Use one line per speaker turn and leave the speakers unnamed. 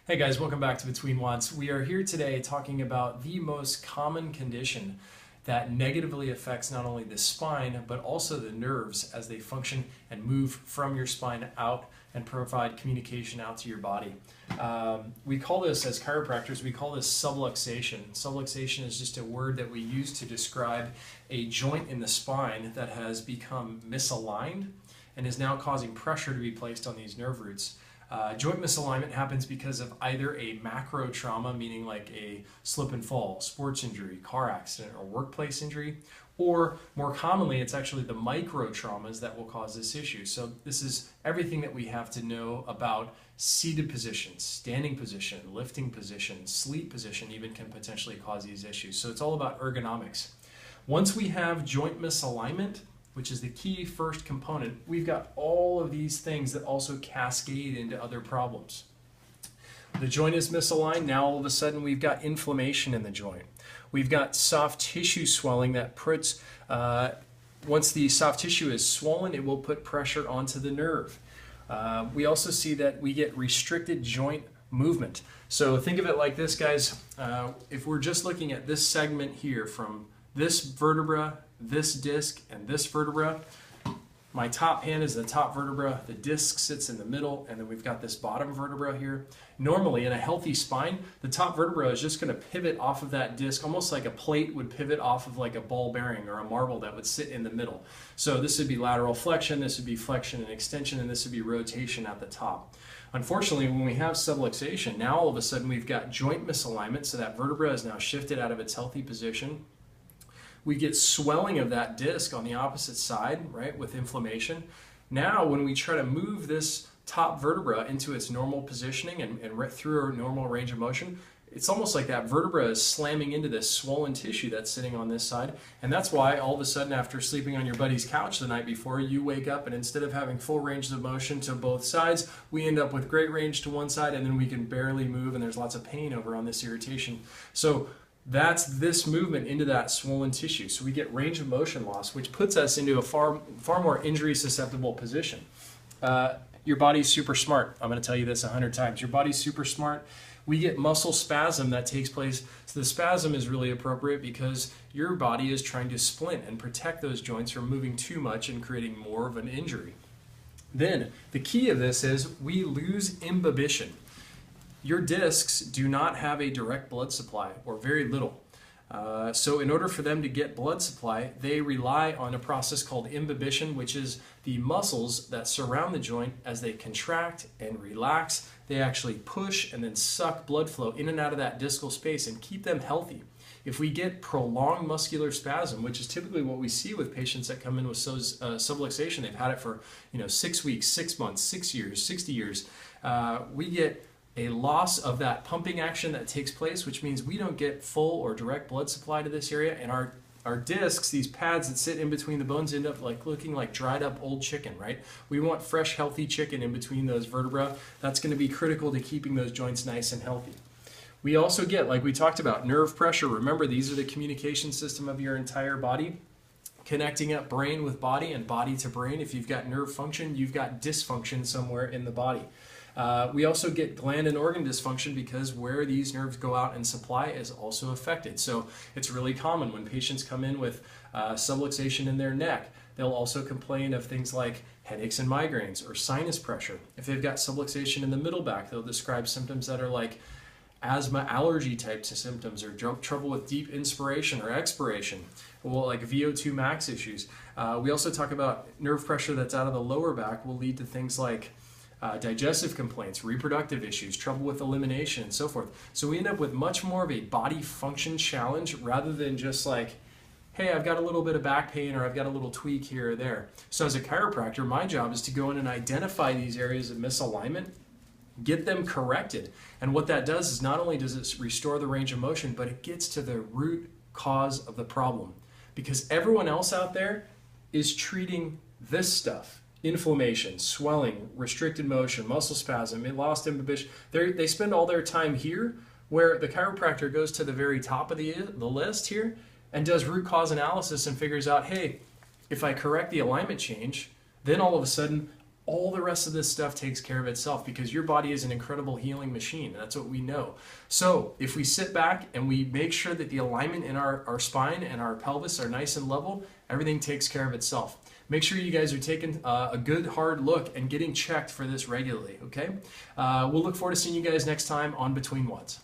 Hey guys, welcome back to Between Watts. We are here today talking about the most common condition that negatively affects not only the spine but also the nerves as they function and move from your spine out and provide communication out to your body. We call this, as chiropractors, we call this subluxation. Subluxation is just a word that we use to describe a joint in the spine that has become misaligned and is now causing pressure to be placed on these nerve roots. Joint misalignment happens because of either a macro trauma, meaning like a slip and fall, sports injury, car accident, or workplace injury, or more commonly, it's actually the micro traumas that will cause this issue. So this is everything that we have to know about seated position, standing position, lifting position, sleep position even can potentially cause these issues. So it's all about ergonomics. Once we have joint misalignment, which is the key first component, we've got all of these things that also cascade into other problems. The joint is misaligned. Now all of a sudden we've got inflammation in the joint. We've got soft tissue swelling that puts, once the soft tissue is swollen, it will put pressure onto the nerve. We also see that we get restricted joint movement. So think of it like this, guys. If we're just looking at this segment here from this vertebra, this disc, and this vertebra, my top hand is the top vertebra, the disc sits in the middle, and then we've got this bottom vertebra here. Normally, in a healthy spine, the top vertebra is just going to pivot off of that disc, almost like a plate would pivot off of like a ball bearing or a marble that would sit in the middle. So this would be lateral flexion, this would be flexion and extension, and this would be rotation at the top. Unfortunately, when we have subluxation, now all of a sudden we've got joint misalignment, so that vertebra is now shifted out of its healthy position. We get swelling of that disc on the opposite side, right, with inflammation. Now, when we try to move this top vertebra into its normal positioning and through our normal range of motion, it's almost like that vertebra is slamming into this swollen tissue that's sitting on this side. And that's why all of a sudden, after sleeping on your buddy's couch the night before, you wake up and instead of having full range of motion to both sides, we end up with great range to one side and then we can barely move and there's lots of pain over on this irritation. So that's this movement into that swollen tissue. So we get range of motion loss, which puts us into a far more injury susceptible position. Your body's super smart. I'm going to tell you this 100 times. Your body's super smart. We get muscle spasm that takes place. So the spasm is really appropriate because your body is trying to splint and protect those joints from moving too much and creating more of an injury. Then the key of this is we lose imbibition. Your discs do not have a direct blood supply, or very little. So in order for them to get blood supply, they rely on a process called imbibition, which is the muscles that surround the joint as they contract and relax. They actually push and then suck blood flow in and out of that discal space and keep them healthy. If we get prolonged muscular spasm, which is typically what we see with patients that come in with subluxation, they've had it for 6 weeks, 6 months, 6 years, 60 years, we get a loss of that pumping action that takes place, which means we don't get full or direct blood supply to this area, and our discs, these pads that sit in between the bones, end up like looking like dried up old chicken, right? We want fresh, healthy chicken in between those vertebrae. That's going to be critical to keeping those joints nice and healthy. We also get, like we talked about, nerve pressure. Remember, these are the communication system of your entire body, connecting up brain with body and body to brain. If you've got nerve function, you've got dysfunction somewhere in the body. We also get gland and organ dysfunction because where these nerves go out and supply is also affected. So it's really common when patients come in with subluxation in their neck. They'll also complain of things like headaches and migraines or sinus pressure. If they've got subluxation in the middle back, they'll describe symptoms that are like asthma, allergy types of symptoms, or trouble with deep inspiration or expiration, well, like VO2 max issues. We also talk about nerve pressure that's out of the lower back will lead to things like digestive complaints, reproductive issues, trouble with elimination, and so forth. So we end up with much more of a body function challenge rather than just like, hey, I've got a little bit of back pain or I've got a little tweak here or there. So as a chiropractor, my job is to go in and identify these areas of misalignment, get them corrected. And what that does is not only does it restore the range of motion, but it gets to the root cause of the problem. Because everyone else out there is treating this stuff. Inflammation, swelling, restricted motion, muscle spasm, lost imbibition. They spend all their time here, where the chiropractor goes to the very top of the list here and does root cause analysis and figures out, hey, if I correct the alignment change, then all of a sudden all the rest of this stuff takes care of itself because your body is an incredible healing machine. That's what we know. So if we sit back and we make sure that the alignment in our spine and our pelvis are nice and level, everything takes care of itself. Make sure you guys are taking a good hard look and getting checked for this regularly, okay? We'll look forward to seeing you guys next time on Between Watts.